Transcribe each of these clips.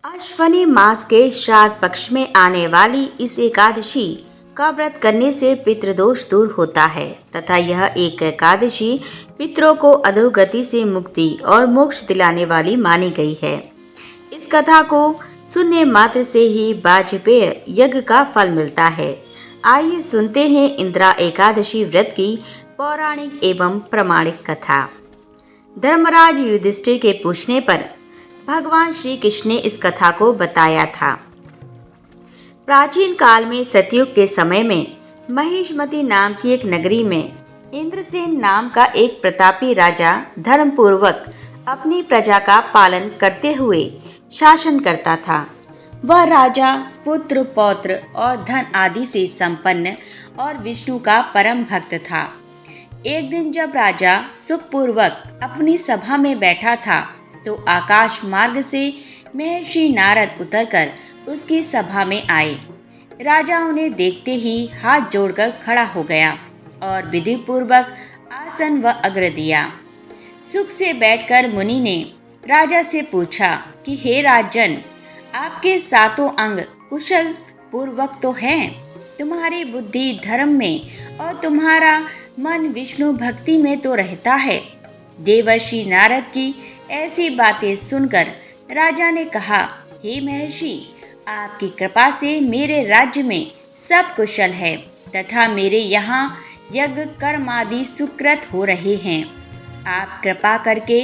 अश्वनी मास के श्राद्ध पक्ष में आने वाली इस एकादशी का व्रत करने से पितृदोष दूर होता है तथा यह एक एकादशी पितरों को अधोगति से मुक्ति और मोक्ष दिलाने वाली मानी गई है। इस कथा को सुनने मात्र से ही वाजपेय यज्ञ का फल मिलता है। आइए सुनते हैं इंदिरा एकादशी व्रत की पौराणिक एवं प्रमाणिक कथा। धर्मराज युधिष्ठिर के पूछने पर भगवान श्री कृष्ण ने इस कथा को बताया था। प्राचीन काल में सतयुग के समय में महिष्मति नाम की एक नगरी में इंद्रसेन नाम का एक प्रतापी राजा धर्मपूर्वक अपनी प्रजा का पालन करते हुए शासन करता था। वह राजा पुत्र पौत्र और धन आदि से संपन्न और विष्णु का परम भक्त था। एक दिन जब राजा सुखपूर्वक अपनी सभा में बैठा था तो आकाश मार्ग से महर्षि नारद उतरकर उसकी सभा में आए। राजा उन्हें देखते ही हाथ जोड़कर खड़ा हो गया और विधि पूर्वक आसन व अग्र दिया। सुख से बैठकर मुनि ने राजा से पूछा कि हे राजन, आपके सातों अंग कुशल पूर्वक तो हैं, तुम्हारी बुद्धि धर्म में और तुम्हारा मन विष्णु भक्ति में तो रहता है। देवर्षि नारद की ऐसी बातें सुनकर राजा ने कहा, हे महर्षि, आपकी कृपा से मेरे राज्य में सब कुशल है तथा मेरे यहाँ यज्ञ कर्म आदि सुकृत हो रहे हैं। आप कृपा करके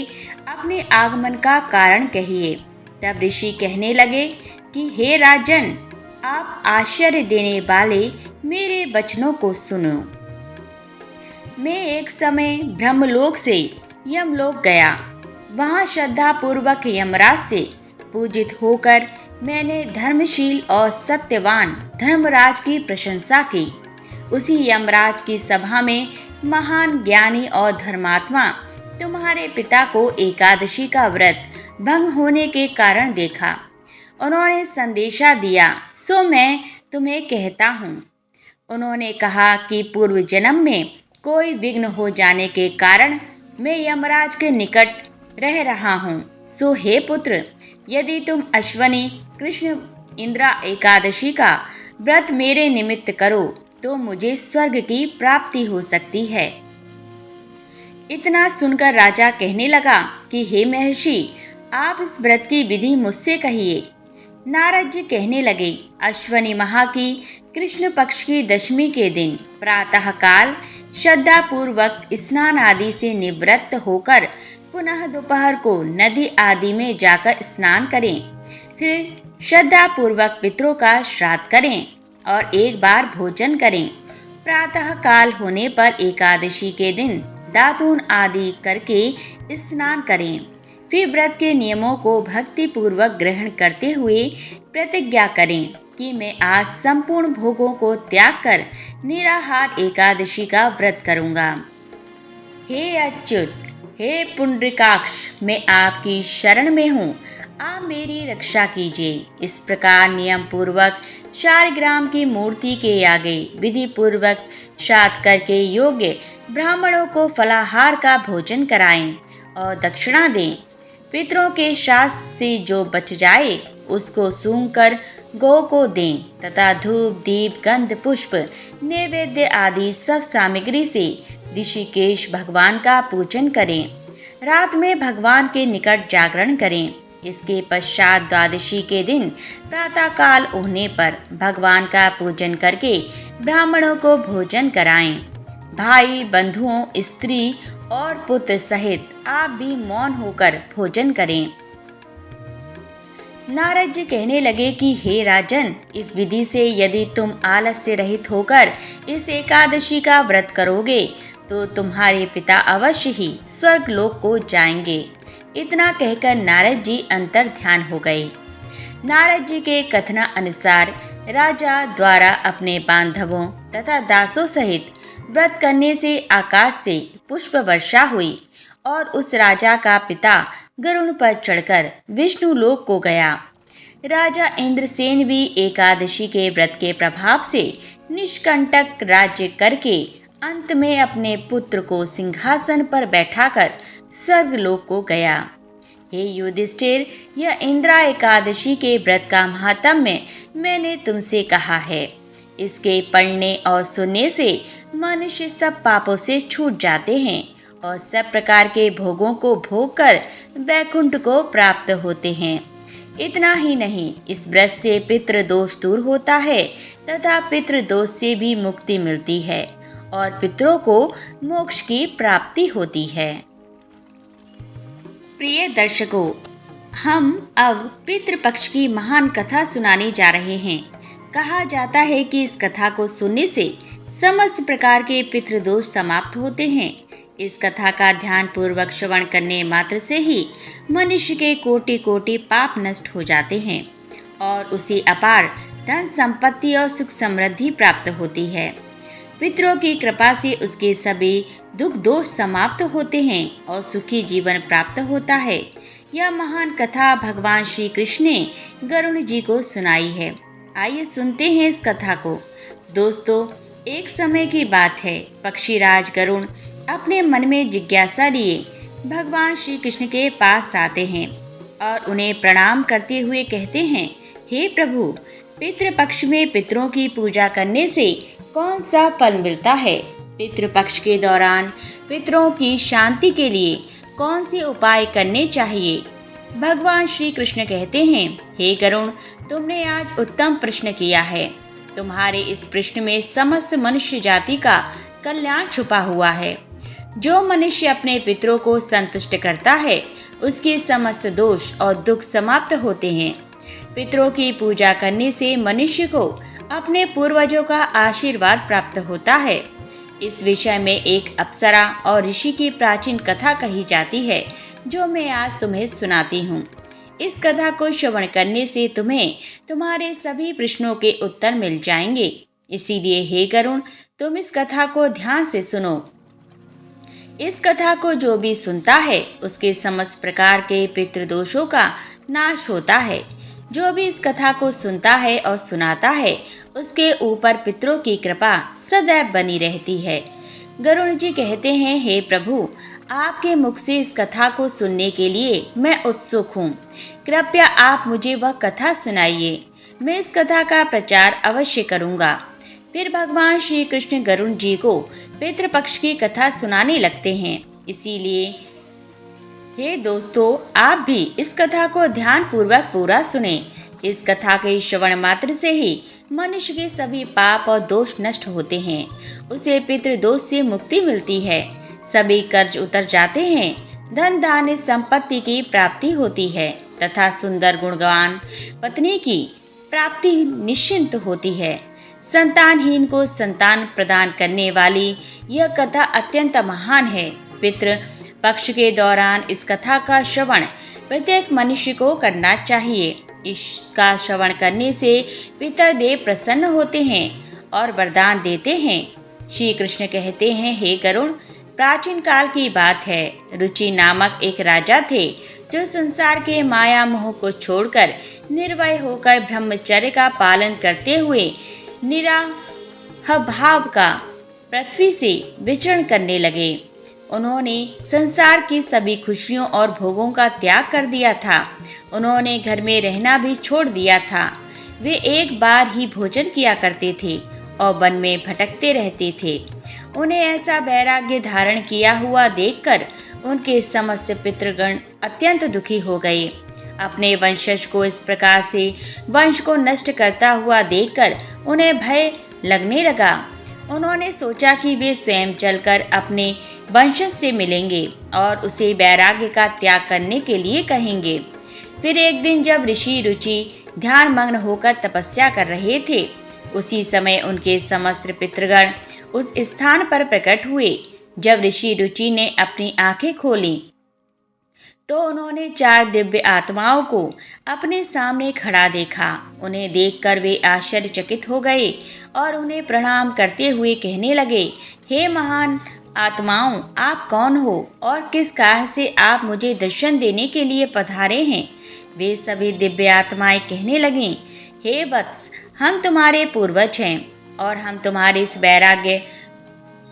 अपने आगमन का कारण कहिए। तब ऋषि कहने लगे कि हे राजन, आप आश्चर्य देने वाले मेरे वचनों को सुनो। मैं एक समय ब्रह्मलोक से यमलोक गया। वहाँ श्रद्धा पूर्वक यमराज से पूजित होकर मैंने धर्मशील और सत्यवान धर्मराज की प्रशंसा की। उसी यमराज की सभा में महान ज्ञानी और धर्मात्मा तुम्हारे पिता को एकादशी का व्रत भंग होने के कारण देखा। उन्होंने संदेशा दिया, सो मैं तुम्हें कहता हूँ। उन्होंने कहा कि पूर्व जन्म में कोई विघ्न हो जाने के कारण मैं यमराज के निकट रह रहा हूँ। सो हे पुत्र, यदि तुम अश्वनी कृष्ण इंदिरा एकादशी का व्रत मेरे निमित्त करो तो मुझे स्वर्ग की प्राप्ति हो सकती है। इतना सुनकर राजा कहने लगा कि हे महर्षि, आप इस व्रत की विधि मुझसे कहिए। नारद जी कहने लगे, अश्वनी माह की कृष्ण पक्ष की दशमी के दिन प्रातः काल श्रद्धा पूर्वक स्नान आदि से निवृत्त होकर पुनः दोपहर को नदी आदि में जाकर स्नान करें। फिर श्रद्धा पूर्वक पितरों का श्राद्ध करें और एक बार भोजन करें। प्रातः काल होने पर एकादशी के दिन दातून आदि करके स्नान करें। फिर व्रत के नियमों को भक्ति पूर्वक ग्रहण करते हुए प्रतिज्ञा करें कि मैं आज संपूर्ण भोगों को त्याग कर निराहार एकादशी का व्रत करूंगा। हे अच्युत, हे पुंडरीकाक्ष, मैं आपकी शरण में हूँ, आप मेरी रक्षा कीजिए। इस प्रकार नियम पूर्वक शालिग्राम की मूर्ति के आगे विधि पूर्वक श्राद्ध करके योग्य ब्राह्मणों को फलाहार का भोजन कराएं और दक्षिणा दें। पितरों के श्राद्ध से जो बच जाए उसको सूंघ कर गौ को दें तथा धूप दीप गंध पुष्प नैवेद्य आदि सब सामग्री से ऋषिकेश भगवान का पूजन करें। रात में भगवान के निकट जागरण करें। इसके पश्चात द्वादशी के दिन प्रातःकाल होने पर भगवान का पूजन करके ब्राह्मणों को भोजन कराएं। भाई बंधुओं स्त्री और पुत्र सहित आप भी मौन होकर भोजन करें। नारद जी कहने लगे कि हे राजन, इस विधि से यदि तुम आलस से रहित होकर इस एकादशी का व्रत करोगे तो तुम्हारे पिता अवश्य ही स्वर्ग लोक को जाएंगे। इतना कहकर नारद जी अंतर ध्यान हो गए। नारद जी के कथना अनुसार राजा द्वारा अपने बांधवों तथा दासों सहित व्रत करने से आकाश से पुष्प वर्षा हुई और उस राजा का पिता गरुड़ पर चढ़कर विष्णु लोक को गया। राजा इंद्रसेन भी एकादशी के व्रत के प्रभाव से निष्कंटक राज्य करके अंत में अपने पुत्र को सिंहासन पर बैठाकर स्वर्गलोक को गया। हे युधिष्ठिर, यह इंद्रा एकादशी के व्रत का महात्म्य मैंने तुमसे कहा है। इसके पढ़ने और सुनने से मनुष्य सब पापों से छूट जाते हैं और सब प्रकार के भोगों को भोग कर वैकुंठ को प्राप्त होते हैं। इतना ही नहीं, इस व्रत से पितृदोष दूर होता है तथा पितृदोष से भी मुक्ति मिलती है और पितरों को मोक्ष की प्राप्ति होती है। प्रिय दर्शकों, हम अब पितृपक्ष की महान कथा सुनाने जा रहे हैं। कहा जाता है कि इस कथा को सुनने से समस्त प्रकार के पितृदोष समाप्त होते हैं। इस कथा का ध्यान पूर्वक श्रवण करने मात्र से ही मनुष्य के कोटि कोटि पाप नष्ट हो जाते हैं और उसे अपार धन संपत्ति और सुख समृद्धि प्राप्त होती है। पितरों की कृपा से उसके सभी दुख दोष समाप्त होते हैं और सुखी जीवन प्राप्त होता है। यह महान कथा भगवान श्री कृष्ण ने गरुण जी को सुनाई है। आइए सुनते हैं इस कथा को। दोस्तों, एक समय की बात है, पक्षीराज गरुड़ अपने मन में जिज्ञासा लिए भगवान श्री कृष्ण के पास आते हैं और उन्हें प्रणाम करते हुए कहते हैं, हे प्रभु, पितृपक्ष में पितरों की पूजा करने से कौन सा फल मिलता है? पितृपक्ष के दौरान पितरों की शांति के लिए कौन से उपाय करने चाहिए? भगवान श्री कृष्ण कहते हैं, हे गरुड़, तुमने आज उत्तम प्रश्न किया है। तुम्हारे इस प्रश्न में समस्त मनुष्य जाति का कल्याण छुपा हुआ है। जो मनुष्य अपने पितरों को संतुष्ट करता है, उसके समस्त दोष और दुख समाप्त होते हैं। पितरों की पूजा करने से मनुष्य को अपने पूर्वजों का आशीर्वाद प्राप्त होता है। इस विषय में एक अप्सरा और ऋषि की प्राचीन कथा कही जाती है, जो मैं आज तुम्हें सुनाती हूँ। इस कथा को श्रवण करने से तुम्हें तुम्हारे सभी प्रश्नों के उत्तर मिल जाएंगे। इसीलिए हे गरुड़, तुम इस कथा को ध्यान से सुनो। इस कथा को जो भी सुनता है, उसके समस्त प्रकार के पितृदोषों का नाश होता है। जो भी इस कथा को सुनता है और सुनाता है, उसके ऊपर पितरों की कृपा सदैव बनी रहती है। गरुड़ जी कहते हैं, हे प्रभु, आपके मुख से इस कथा को सुनने के लिए मैं उत्सुक हूँ। कृपया आप मुझे वह कथा सुनाइए। मैं इस कथा का प्रचार अवश्य करूँगा। फिर भगवान श्री कृष्ण गरुड़ जी को पितृपक्ष की कथा सुनाने लगते हैं। इसीलिए हे दोस्तों, आप भी इस कथा को ध्यान पूर्वक पूरा सुने। इस कथा के श्रवण मात्र से ही मनुष्य के सभी पाप और दोष नष्ट होते हैं। उसे पितृदोष से मुक्ति मिलती है। सभी कर्ज उतर जाते हैं। धन धान्य संपत्ति की प्राप्ति होती है तथा सुंदर गुणवान पत्नी की प्राप्ति निश्चिंत होती है। संतानहीन को संतान प्रदान करने वाली यह कथा अत्यंत महान है। पितृ पक्ष के दौरान इस कथा का श्रवण प्रत्येक मनुष्य को करना चाहिए। इसका श्रवण करने से पितरदेव प्रसन्न होते हैं और वरदान देते हैं। श्री कृष्ण कहते हैं, हे गरुड़, प्राचीन काल की बात है। रुचि नामक एक राजा थे, जो संसार के माया मोह को छोड़कर निर्भय होकर ब्रह्मचर्य का पालन करते हुए निराह भाव का पृथ्वी से विचरण करने लगे। उन्होंने संसार की सभी खुशियों और भोगों का त्याग कर दिया था। उन्होंने घर में रहना भी छोड़ दिया था। वे एक बार ही भोजन किया करते थे और वन में भटकते रहते थे। उन्हें ऐसा वैराग्य धारण किया हुआ देखकर उनके समस्त पितृगण अत्यंत दुखी हो गए। अपने वंशज को इस प्रकार से वंश को नष्ट करता हुआ देखकर उन्हें भय लगने लगा। उन्होंने सोचा कि वे स्वयं चलकर अपने वंशज से मिलेंगे और उसे वैराग्य का त्याग करने के लिए कहेंगे। फिर एक दिन जब ऋषि रुचि ध्यान मग्न होकर तपस्या कर रहे थे, उसी समय उनके समस्त पितृगण उस स्थान पर प्रकट हुए। जब ऋषि रुचि ने अपनी आंखें खोली तो उन्होंने 4 दिव्य आत्माओं को अपने सामने खड़ा देखा। उन्हें देखकर वे आश्चर्यचकित हो गए और उन्हें प्रणाम करते हुए कहने लगे, हे महान आत्माओं, आप कौन हो और किस कारण से आप मुझे दर्शन देने के लिए पधारे हैं? वे सभी दिव्य आत्माएं कहने लगीं, हे वत्स, हम तुम्हारे पूर्वज हैं और हम तुम्हारे इस वैराग्य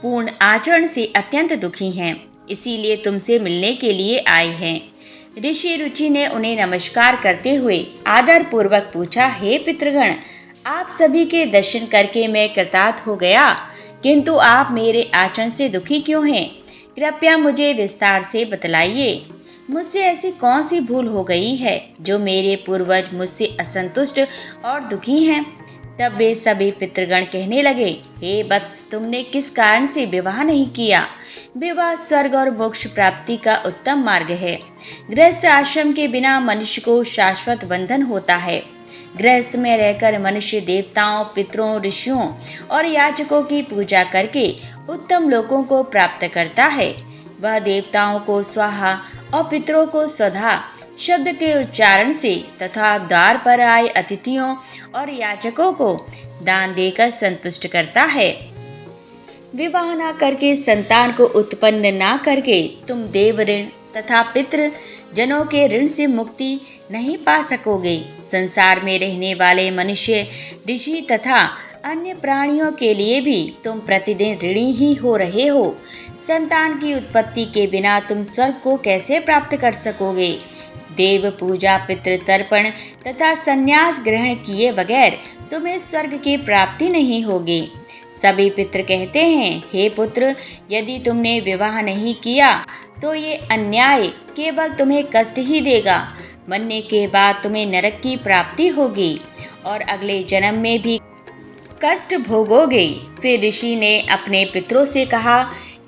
पूर्ण आचरण से अत्यंत दुखी हैं। इसीलिए तुमसे मिलने के लिए आए हैं। ऋषि रुचि ने उन्हें नमस्कार करते हुए आदर पूर्वक पूछा, हे पितृगण, आप सभी के दर्शन करके मैं कृतार्थ हो गया, किंतु आप मेरे आचरण से दुखी क्यों हैं? कृपया मुझे विस्तार से बतलाइए। मुझसे ऐसी कौन सी भूल हो गई है जो मेरे पूर्वज मुझसे असंतुष्ट और दुखी हैं? तब वे सभी पितृगण कहने लगे, हे वत्स, तुमने किस कारण से विवाह नहीं किया? विवाह स्वर्ग और मोक्ष प्राप्ति का उत्तम मार्ग है। गृहस्थ आश्रम के बिना मनुष्य को शाश्वत बंधन होता है। गृहस्थ में रहकर मनुष्य देवताओं, पितरों, ऋषियों और याचकों की पूजा करके उत्तम लोकों को प्राप्त करता है। वह देवताओं को स्वाहा और पितरों को स्वधा शब्द के उच्चारण से तथा द्वार पर आए अतिथियों और याचकों को दान देकर संतुष्ट करता है। विवाह न करके, संतान को उत्पन्न न करके तुम देव ऋण तथा पितृ जनों के ऋण से मुक्ति नहीं पा सकोगे। संसार में रहने वाले मनुष्य, ऋषि तथा अन्य प्राणियों के लिए भी तुम प्रतिदिन ऋणी ही हो रहे हो। संतान की उत्पत्ति के बिना तुम स्वर्ग को कैसे प्राप्त कर सकोगे? देव पूजा, पितृ तर्पण तथा संन्यास ग्रहण किए बगैर तुम्हें स्वर्ग की प्राप्ति नहीं होगी। सभी पितृ कहते हैं, हे पुत्र, यदि तुमने विवाह नहीं किया तो ये अन्याय केवल तुम्हें कष्ट ही देगा। मरने के बाद तुम्हें नरक की प्राप्ति होगी और अगले जन्म में भी कष्ट भोगोगे। फिर ऋषि ने अपने पितरों से कहा,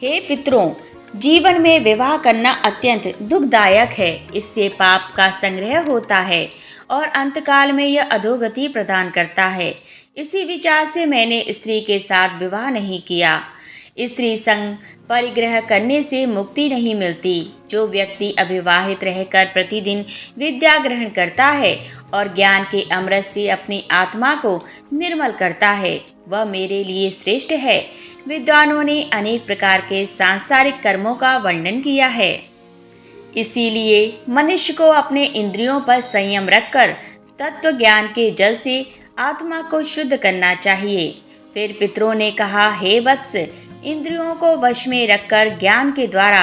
हे पितरों, जीवन में विवाह करना अत्यंत दुखदायक है। इससे पाप का संग्रह होता है और अंतकाल में यह अधोगति प्रदान करता है। इसी विचार से मैंने स्त्री के साथ विवाह नहीं किया। स्त्री संग परिग्रह करने से मुक्ति नहीं मिलती। जो व्यक्ति अविवाहित रहकर प्रतिदिन विद्या ग्रहण करता है और ज्ञान के अमृत से अपनी आत्मा को निर्मल करता है, वह मेरे लिए श्रेष्ठ है। विद्वानों ने अनेक प्रकार के सांसारिक कर्मों का वर्णन किया है। इसीलिए मनुष्य को अपने इंद्रियों पर संयम रखकर तत्व ज्ञान के जल से आत्मा को शुद्ध करना चाहिए। फिर पितरों ने कहा, हे वत्स, इंद्रियों को वश में रखकर ज्ञान के द्वारा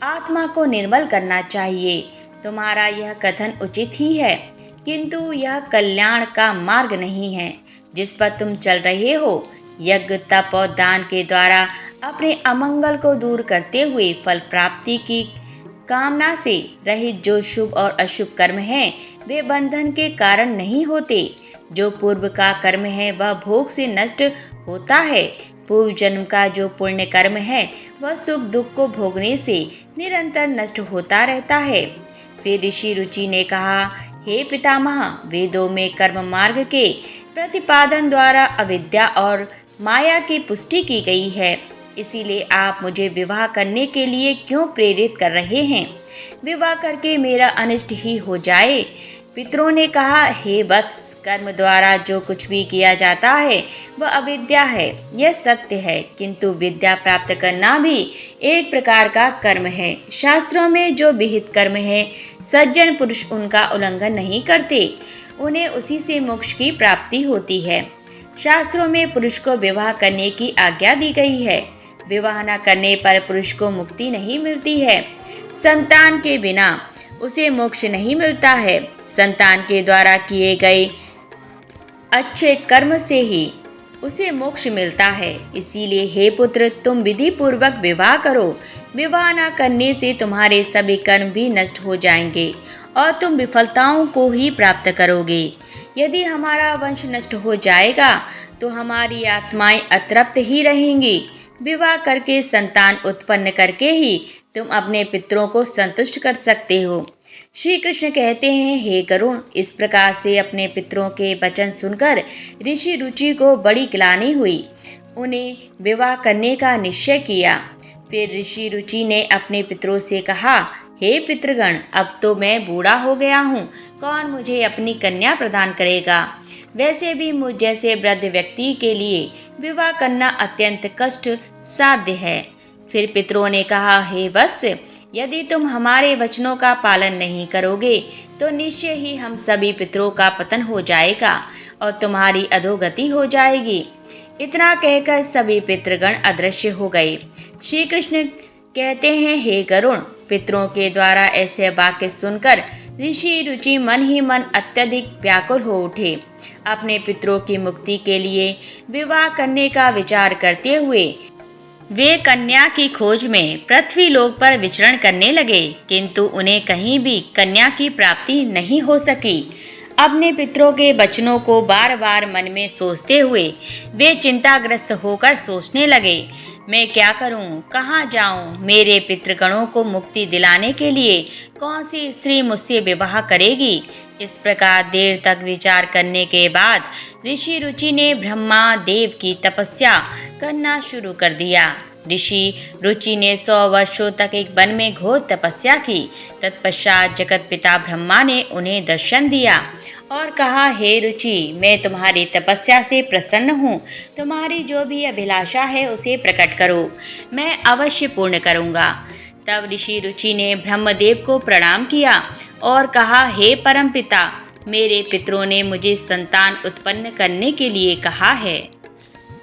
आत्मा को निर्मल करना चाहिए। तुम्हारा यह कथन उचित ही है, किंतु यह कल्याण का मार्ग नहीं है जिस पर तुम चल रहे हो। यज्ञ, तप और दान के द्वारा अपने अमंगल को दूर करते हुए फल प्राप्ति की कामना से रहित जो शुभ और अशुभ कर्म हैं, वे बंधन के कारण नहीं होते। जो पूर्व का कर्म है वह भोग से नष्ट होता है। पूर्व जन्म का जो पुण्य कर्म है वह सुख दुख को भोगने से निरंतर नष्ट होता रहता है। फिर ऋषि रुचि ने कहा, हे पितामह, वेदों में कर्म मार्ग के प्रतिपादन द्वारा अविद्या और माया की पुष्टि की गई है। इसीलिए आप मुझे विवाह करने के लिए क्यों प्रेरित कर रहे हैं? विवाह करके मेरा अनिष्ट ही हो जाए। पितरों ने कहा, हे वत्स, कर्म द्वारा जो कुछ भी किया जाता है वह अविद्या है, यह सत्य है, किंतु विद्या प्राप्त करना भी एक प्रकार का कर्म है। शास्त्रों में जो विहित कर्म है, सज्जन पुरुष उनका उल्लंघन नहीं करते, उन्हें उसी से मोक्ष की प्राप्ति होती है। शास्त्रों में पुरुष को विवाह करने की आज्ञा दी गई है। विवाह न करने पर पुरुष को मुक्ति नहीं मिलती है। संतान के बिना उसे मोक्ष नहीं मिलता है। संतान के द्वारा किए गए अच्छे कर्म से ही उसे मोक्ष मिलता है। इसीलिए हे पुत्र, तुम विधि पूर्वक विवाह करो। विवाह न करने से तुम्हारे सभी कर्म भी नष्ट हो जाएंगे और तुम विफलताओं को ही प्राप्त करोगे। यदि हमारा वंश नष्ट हो जाएगा तो हमारी आत्माएं अतृप्त ही रहेंगी। विवाह करके संतान उत्पन्न करके ही तुम अपने पितरों को संतुष्ट कर सकते हो। श्री कृष्ण कहते हैं, हे गरुण, इस प्रकार से अपने पितरों के वचन सुनकर ऋषि रुचि को बड़ी ग्लानि हुई। उन्हें विवाह करने का निश्चय किया। फिर ऋषि रुचि ने अपने पितरों से कहा, हे पितृगण, अब तो मैं बूढ़ा हो गया हूँ, कौन मुझे अपनी कन्या प्रदान करेगा? वैसे भी मुझ जैसे वृद्ध व्यक्ति के लिए विवाह करना अत्यंत कष्ट साध्य है। फिर पितरों ने कहा, हे वत्स, यदि तुम हमारे वचनों का पालन नहीं करोगे तो निश्चय ही हम सभी पितरों का पतन हो जाएगा और तुम्हारी अधोगति हो जाएगी। इतना कहकर सभी पितृगण अदृश्य हो गए। श्री कृष्ण कहते हैं, हे गरुण, पितरों के द्वारा ऐसे वाक्य सुनकर ऋषि रुचि मन ही मन अत्यधिक व्याकुल हो उठे। अपने पितरों की मुक्ति के लिए विवाह करने का विचार करते हुए वे कन्या की खोज में पृथ्वी लोक पर विचरण करने लगे, किंतु उन्हें कहीं भी कन्या की प्राप्ति नहीं हो सकी। अपने पितरों के वचनों को बार बार मन में सोचते हुए वे चिंताग्रस्त होकर सोचने लगे, मैं क्या करूं, कहाँ जाऊं, मेरे पितृगणों को मुक्ति दिलाने के लिए कौन सी स्त्री मुझसे विवाह करेगी। इस प्रकार देर तक विचार करने के बाद ऋषि रुचि ने ब्रह्मा देव की तपस्या करना शुरू कर दिया। ऋषि रुचि ने 100 वर्षों तक एक वन में घोर तपस्या की। तत्पश्चात जगत पिता ब्रह्मा ने उन्हें दर्शन दिया और कहा, हे रुचि, मैं तुम्हारी तपस्या से प्रसन्न हूँ। तुम्हारी जो भी अभिलाषा है उसे प्रकट करो, मैं अवश्य पूर्ण करूँगा। तब ऋषि रुचि ने ब्रह्मदेव को प्रणाम किया और कहा, हे परमपिता, मेरे पितरों ने मुझे संतान उत्पन्न करने के लिए कहा है,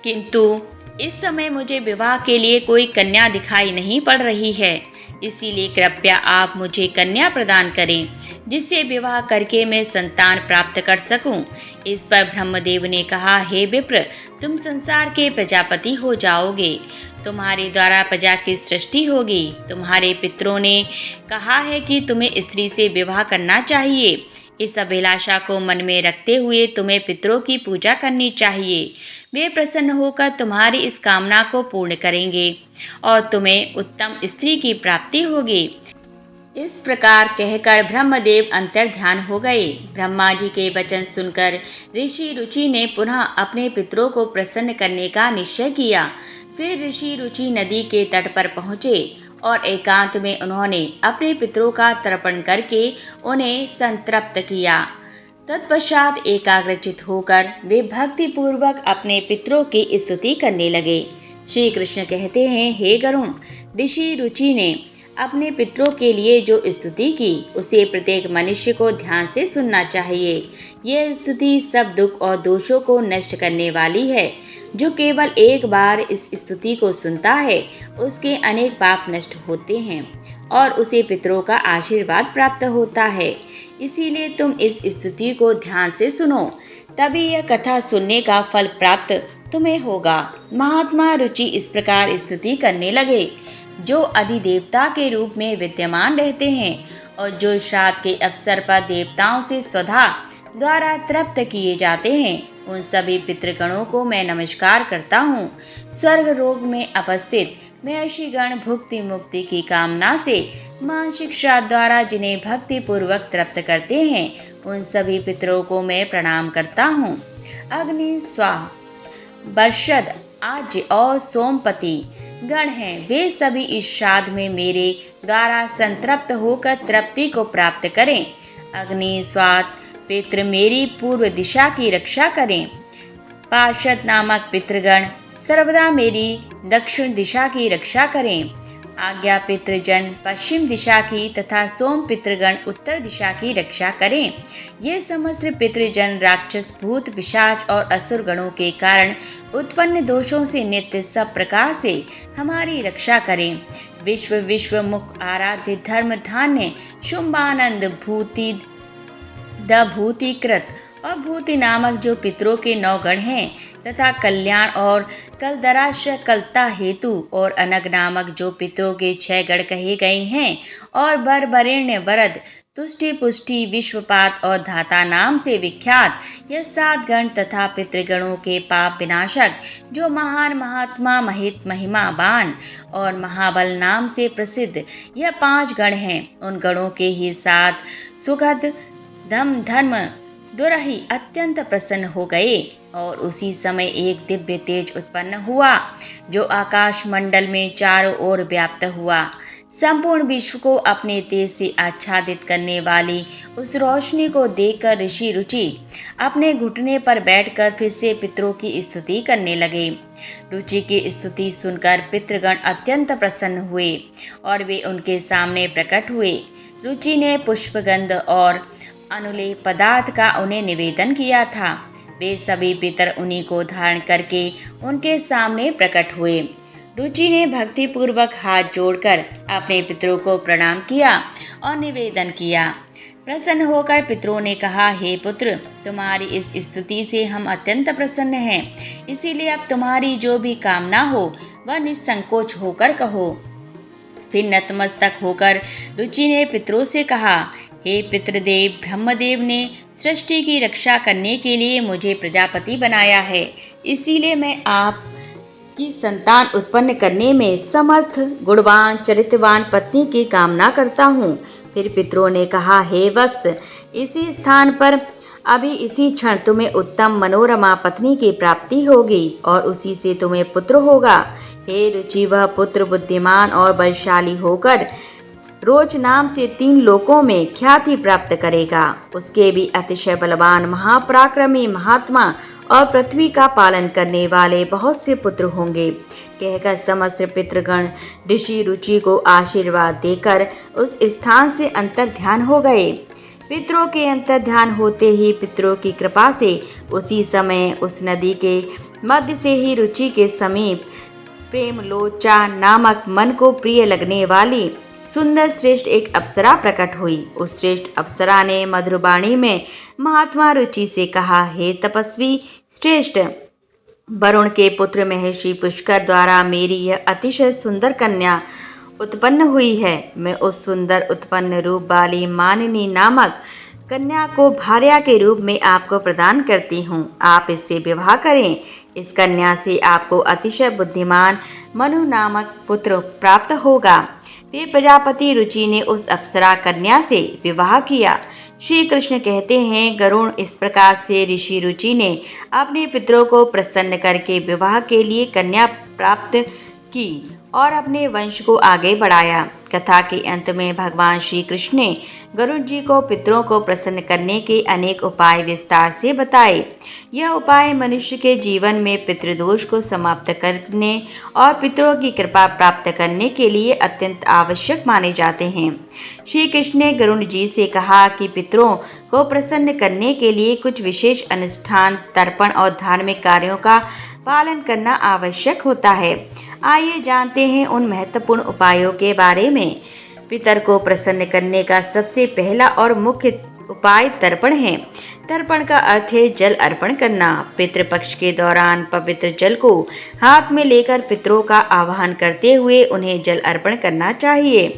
किंतु इस समय मुझे विवाह के लिए कोई कन्या दिखाई नहीं पड़ रही है। इसीलिए कृपया आप मुझे कन्या प्रदान करें, जिससे विवाह करके मैं संतान प्राप्त कर सकूं। इस पर ब्रह्मदेव ने कहा, हे विप्र, तुम संसार के प्रजापति हो जाओगे। तुम्हारे द्वारा प्रजा की सृष्टि होगी। तुम्हारे पितरों ने कहा है कि तुम्हें स्त्री से विवाह करना चाहिए। इस अभिलाषा को मन में रखते हुए तुम्हें पितरों की पूजा करनी चाहिए। वे प्रसन्न होकर तुम्हारी इस कामना को पूर्ण करेंगे और तुम्हें उत्तम स्त्री की प्राप्ति होगी। इस प्रकार कहकर ब्रह्मदेव अंतर्ध्यान हो गए। ब्रह्मा जी के वचन सुनकर ऋषि रुचि ने पुनः अपने पितरों को प्रसन्न करने का निश्चय किया। फिर ऋषि रुचि नदी के तट पर पहुँचे और एकांत में उन्होंने अपने पितरों का तर्पण करके उन्हें संतृप्त किया। तत्पश्चात एकाग्रचित होकर वे भक्तिपूर्वक अपने पितरों की स्तुति करने लगे। श्री कृष्ण कहते हैं, हे गरुण, ऋषि रुचि ने अपने पितरों के लिए जो स्तुति की उसे प्रत्येक मनुष्य को ध्यान से सुनना चाहिए। यह स्तुति सब दुख और दोषों को नष्ट करने वाली है। जो केवल एक बार इस स्तुति को सुनता है उसके अनेक पाप नष्ट होते हैं और उसे पितरों का आशीर्वाद प्राप्त होता है। इसीलिए तुम इस स्तुति को ध्यान से सुनो, तभी यह कथा सुनने का फल प्राप्त तुम्हें होगा। महात्मा रुचि इस प्रकार स्तुति करने लगे। जो अधिदेवता के रूप में विद्यमान रहते हैं और जो श्राद्ध के अवसर पर देवताओं से स्वधा द्वारा तृप्त किए जाते हैं, उन सभी पितृगणों को मैं नमस्कार करता हूँ। स्वर्ग रोग में अवस्थित महर्षिगण भुक्ति मुक्ति की कामना से मानसिक श्राद्ध द्वारा जिन्हें भक्ति पूर्वक तृप्त करते हैं, उन सभी पितरों को मैं प्रणाम करता हूँ। अग्नि, स्वाहा, बर्षद, आज्य और सोमपति गण हैं, वे सभी इस श्राद्ध में मेरे द्वारा संतृप्त होकर तृप्ति को प्राप्त करें। अग्नि, स्वाहा पितृ मेरी पूर्व दिशा की रक्षा करें। पार्षद नामक पितृगण सर्वदा मेरी दक्षिण दिशा की रक्षा करें। आज्ञा पितृजन पश्चिम दिशा की तथा सोम पितृगण उत्तर दिशा की रक्षा करें। ये समस्त पितृजन राक्षस, भूत, पिशाच और असुर गणों के कारण उत्पन्न दोषों से नित्य सब प्रकार से हमारी रक्षा करें। विश्व मुख आराध्य धर्म धान्य शुंभानंद भूति द भूतिकृत और भूति नामक जो पितरों के 9 गण हैं तथा कल्याण और कलदराश्य कलता हेतु और अनग नामक जो पितरों के 6 गण कहे गए हैं और बरबरेण्य वरद तुष्टि पुष्टि विश्वपात और धाता नाम से विख्यात यह 7 गण तथा पितृगणों के पाप विनाशक जो महान महात्मा महित महिमावान और महाबल नाम से प्रसिद्ध यह 5 गण हैं। उन गणों के ही साथ सुगध धम धर्म दुरहि अत्यंत प्रसन्न हो गए और उसी समय एक दिव्य तेज उत्पन्न हुआ जो आकाश मंडल में चारों ओर व्याप्त हुआ। संपूर्ण विश्व को अपने तेज से आच्छादित करने वाली उस रोशनी को देखकर ऋषि रुचि अपने घुटने पर बैठकर फिर से पितरों की स्तुति करने लगे। रुचि की स्तुति सुनकर पितृगण अत्यंत प्रसन्न हुए और वे उनके सामने प्रकट हुए। रुचि ने पुष्पगंध और अनुलेय पदार्थ का उन्हें निवेदन किया था। वे सभी पितर उन्हीं को धारण करके उनके सामने प्रकट हुए। रुचि ने भक्तिपूर्वक हाथ जोड़कर अपने पितरों को प्रणाम किया और निवेदन किया। प्रसन्न होकर पितरों ने कहा, हे पुत्र, तुम्हारी इस स्तुति से हम अत्यंत प्रसन्न हैं। इसीलिए अब तुम्हारी जो भी कामना हो वह निसंकोच होकर कहो। फिर नतमस्तक होकर रुचि ने पितरों से कहा, हे पितृदेव, ब्रह्मदेव ने सृष्टि की रक्षा करने के लिए मुझे प्रजापति बनाया है। इसीलिए मैं आप की संतान उत्पन्न करने में समर्थ, गुणवान, चरित्रवान पत्नी की कामना करता हूँ। फिर पितरों ने कहा, हे वत्स, इसी स्थान पर अभी इसी क्षण तुम्हें उत्तम मनोरमा पत्नी की प्राप्ति होगी और उसी से तुम्हें पुत्र होगा। हे रुचि, वह पुत्र बुद्धिमान और बलशाली होकर रोज नाम से 3 लोकों में ख्याति प्राप्त करेगा। उसके भी अतिशय बलवान, महापराक्रमी, महात्मा और पृथ्वी का पालन करने वाले बहुत से पुत्र होंगे। कहकर समस्त पितृगण ऋषि रुचि को आशीर्वाद देकर उस स्थान से अंतर्ध्यान हो गए। पितरों के अंतर्ध्यान होते ही पितरों की कृपा से उसी समय उस नदी के मध्य से ही रुचि के समीप प्रेमलोचा नामक मन को प्रिय लगने वाली सुंदर श्रेष्ठ एक अप्सरा प्रकट हुई। उस श्रेष्ठ अप्सरा ने मधुरवाणी में महात्मा रुचि से कहा, हे तपस्वी श्रेष्ठ, वरुण के पुत्र महर्षि पुष्कर द्वारा मेरी यह अतिशय सुंदर कन्या उत्पन्न हुई है। मैं उस सुंदर उत्पन्न रूप वाली मानिनी नामक कन्या को भार्या के रूप में आपको प्रदान करती हूँ। आप इससे विवाह करें। इस कन्या से आपको अतिशय बुद्धिमान मनु नामक पुत्र प्राप्त होगा। फिर प्रजापति रुचि ने उस अप्सरा कन्या से विवाह किया। श्री कृष्ण कहते हैं, गरुण, इस प्रकार से ऋषि रुचि ने अपने पितरों को प्रसन्न करके विवाह के लिए कन्या प्राप्त की और अपने वंश को आगे बढ़ाया। कथा के अंत में भगवान श्री कृष्ण ने गरुड़ जी को पितरों को प्रसन्न करने के अनेक उपाय विस्तार से बताए। यह उपाय मनुष्य के जीवन में पितृदोष को समाप्त करने और पितरों की कृपा प्राप्त करने के लिए अत्यंत आवश्यक माने जाते हैं। श्री कृष्ण ने गरुड़ जी से कहा कि पितरों को प्रसन्न करने के लिए कुछ विशेष अनुष्ठान, तर्पण और धार्मिक कार्यों का पालन करना आवश्यक होता है। आइए जानते हैं उन महत्वपूर्ण उपायों के बारे में। पितर को प्रसन्न करने का सबसे पहला और मुख्य उपाय तर्पण है। तर्पण का अर्थ है जल अर्पण करना। पितृपक्ष के दौरान पवित्र जल को हाथ में लेकर पितरों का आवाहन करते हुए उन्हें जल अर्पण करना चाहिए।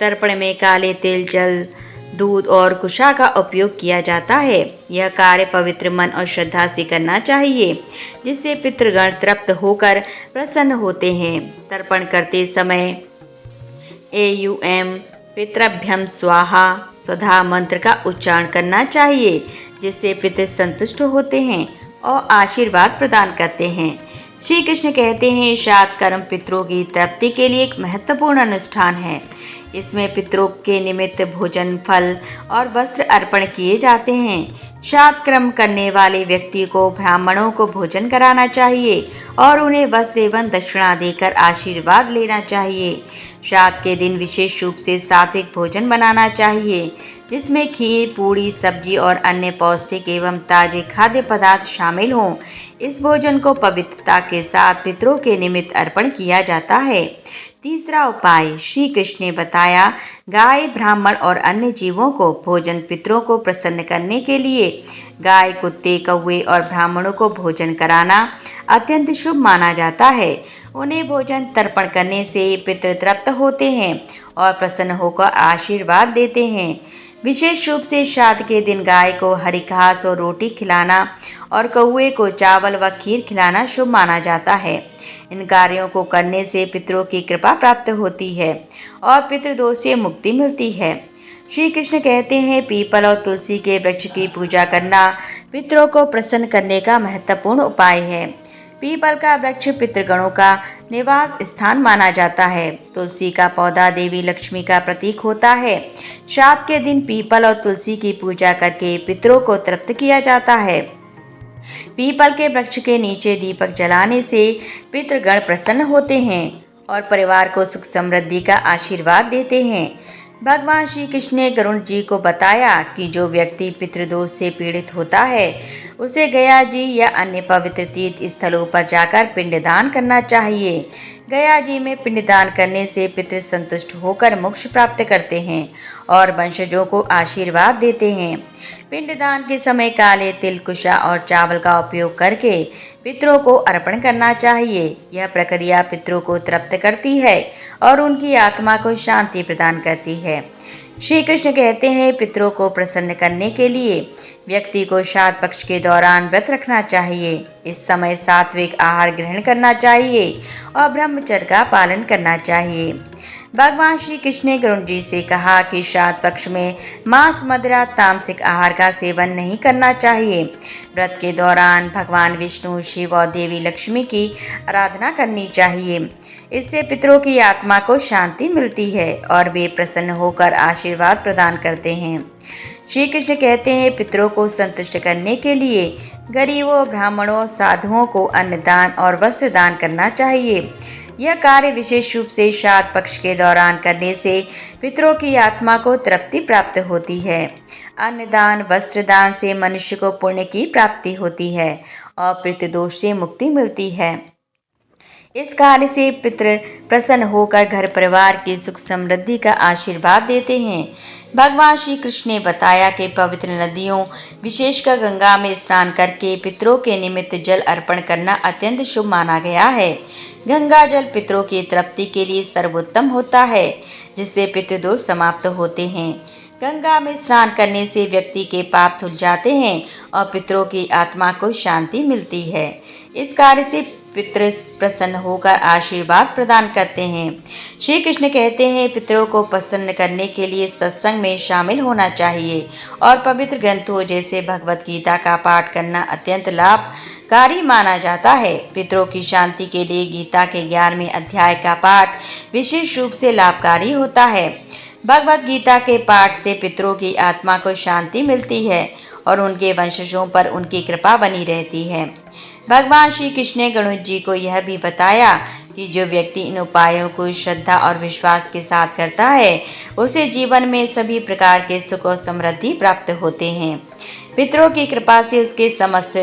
तर्पण में काले तिल, जल, दूध और कुशा का उपयोग किया जाता है। यह कार्य पवित्र मन और श्रद्धा से करना चाहिए, जिससे पितृगण तृप्त होकर प्रसन्न होते हैं। तर्पण करते समय एयुएम पितृभ्यम स्वाहा स्वधा मंत्र का उच्चारण करना चाहिए, जिससे पितृ संतुष्ट होते हैं और आशीर्वाद प्रदान करते हैं। श्री कृष्ण कहते हैं, श्राद्ध कर्म पितरों की तृप्ति के लिए एक महत्वपूर्ण अनुष्ठान है। इसमें पितरों के निमित्त भोजन, फल और वस्त्र अर्पण किए जाते हैं। श्राद्ध कर्म करने वाले व्यक्ति को ब्राह्मणों को भोजन कराना चाहिए और उन्हें वस्त्र एवं दक्षिणा देकर आशीर्वाद लेना चाहिए। श्राद्ध के दिन विशेष रूप से सात्विक भोजन बनाना चाहिए, जिसमें खीर, पूड़ी, सब्जी और अन्य पौष्टिक एवं ताजे खाद्य पदार्थ शामिल हों। इस भोजन को पवित्रता के साथ पितरों के निमित्त अर्पण किया जाता है। तीसरा उपाय श्री कृष्ण ने बताया, गाय, ब्राह्मण और अन्य जीवों को भोजन। पितरों को प्रसन्न करने के लिए गाय, कुत्ते, कौवे और ब्राह्मणों को भोजन कराना अत्यंत शुभ माना जाता है। उन्हें भोजन तर्पण करने से पितृ तृप्त होते हैं और प्रसन्न होकर आशीर्वाद देते हैं। विशेष रूप से श्राद्ध के दिन गाय को हरी घास और रोटी खिलाना और कौवे को चावल व खीर खिलाना शुभ माना जाता है। इन कार्यों को करने से पितरों की कृपा प्राप्त होती है और पितृदोष से मुक्ति मिलती है। श्री कृष्ण कहते हैं, पीपल और तुलसी के वृक्ष की पूजा करना पितरों को प्रसन्न करने का महत्वपूर्ण उपाय है। पीपल का वृक्ष पितृगणों का निवास स्थान माना जाता है। तुलसी का पौधा देवी लक्ष्मी का प्रतीक होता है। श्राद्ध के दिन पीपल और तुलसी की पूजा करके पितरों को तृप्त किया जाता है। पीपल के वृक्ष के नीचे दीपक जलाने से पितृगण प्रसन्न होते हैं और परिवार को सुख समृद्धि का आशीर्वाद देते हैं। भगवान श्री कृष्ण ने गरुड़ जी को बताया कि जो व्यक्ति पितृदोष से पीड़ित होता है उसे गया जी या अन्य पवित्र तीर्थ स्थलों पर जाकर पिंडदान करना चाहिए। गया जी में पिंडदान करने से पितृ संतुष्ट होकर मोक्ष प्राप्त करते हैं और वंशजों को आशीर्वाद देते हैं। पिंडदान के समय काले तिल, कुशा और चावल का उपयोग करके पितरों को अर्पण करना चाहिए। यह प्रक्रिया पितरों को तृप्त करती है और उनकी आत्मा को शांति प्रदान करती है। श्री कृष्ण कहते हैं, पितरों को प्रसन्न करने के लिए व्यक्ति को श्राद्ध पक्ष के दौरान व्रत रखना चाहिए। इस समय सात्विक आहार ग्रहण करना चाहिए और ब्रह्मचर्य का पालन करना चाहिए। भगवान श्री कृष्ण ने गरुड़ जी से कहा कि श्राद्ध पक्ष में मांस, मदिरा, तामसिक आहार का सेवन नहीं करना चाहिए। व्रत के दौरान भगवान विष्णु, शिव और देवी लक्ष्मी की आराधना करनी चाहिए। इससे पितरों की आत्मा को शांति मिलती है और वे प्रसन्न होकर आशीर्वाद प्रदान करते हैं। श्री कृष्ण कहते हैं, पितरों को संतुष्ट करने के लिए गरीबों, ब्राह्मणों, साधुओं को अन्नदान और वस्त्र दान करना चाहिए। यह कार्य विशेष रूप से श्राद्ध पक्ष के दौरान करने से पितरों की आत्मा को तृप्ति प्राप्त होती है। अन्नदान, वस्त्र दान से मनुष्य को पुण्य की प्राप्ति होती है और पितृदोष से मुक्ति मिलती है। इस कार्य से पितृ प्रसन्न होकर घर परिवार की सुख समृद्धि का आशीर्वाद देते हैं। भगवान श्री कृष्ण ने बताया कि पवित्र नदियों, विशेषकर गंगा में स्नान करके पितरों के निमित्त जल अर्पण करना अत्यंत शुभ माना गया है। गंगा जल पितरों की तृप्ति के लिए सर्वोत्तम होता है, जिससे पितृदोष समाप्त होते हैं। गंगा में स्नान करने से व्यक्ति के पाप धुल जाते हैं और पितरों की आत्मा को शांति मिलती है। इस कार्य से पितृ प्रसन्न होकर आशीर्वाद प्रदान करते हैं। श्री कृष्ण कहते हैं, पितरों को प्रसन्न करने के लिए सत्संग में शामिल होना चाहिए और पवित्र ग्रंथों जैसे भगवत गीता का पाठ करना अत्यंत लाभकारी माना जाता है। पितरों की शांति के लिए गीता के 11वें अध्याय का पाठ विशेष रूप से लाभकारी होता है। भगवत गीता के पाठ से पितरों की आत्मा को शांति मिलती है और उनके वंशजों पर उनकी कृपा बनी रहती है। भगवान श्री कृष्ण ने गरुड़ जी को यह भी बताया कि जो व्यक्ति इन उपायों को श्रद्धा और विश्वास के साथ करता है, उसे जीवन में सभी प्रकार के सुख और समृद्धि प्राप्त होते हैं। पितरों की कृपा से उसके समस्त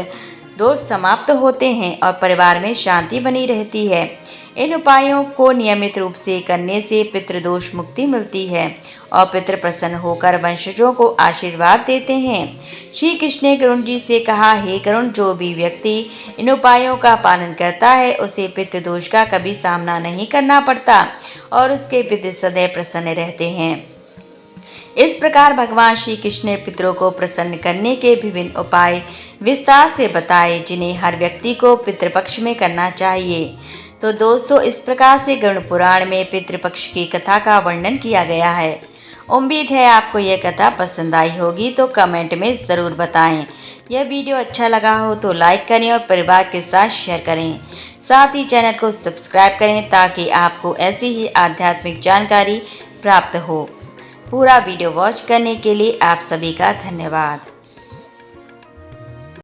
दोष समाप्त होते हैं और परिवार में शांति बनी रहती है। इन उपायों को नियमित रूप से करने से पितृदोष मुक्ति मिलती है और पितृ प्रसन्न होकर वंशजों को आशीर्वाद देते हैं। श्री कृष्ण ने गरुड़ जी से कहा, हे गरुड़, जो भी व्यक्ति इन उपायों का पालन करता है उसे पितृदोष का कभी सामना नहीं करना पड़ता और उसके पितृ सदैव प्रसन्न रहते हैं। इस प्रकार भगवान श्री कृष्ण ने पितरों को प्रसन्न करने के विभिन्न उपाय विस्तार से बताए, जिन्हें हर व्यक्ति को पितृपक्ष में करना चाहिए। तो दोस्तों, इस प्रकार से गरुड़ पुराण में पितृपक्ष की कथा का वर्णन किया गया है। उम्मीद है आपको यह कथा पसंद आई होगी, तो कमेंट में ज़रूर बताएं। यह वीडियो अच्छा लगा हो तो लाइक करें और परिवार के साथ शेयर करें। साथ ही चैनल को सब्सक्राइब करें ताकि आपको ऐसी ही आध्यात्मिक जानकारी प्राप्त हो। पूरा वीडियो वॉच करने के लिए आप सभी का धन्यवाद।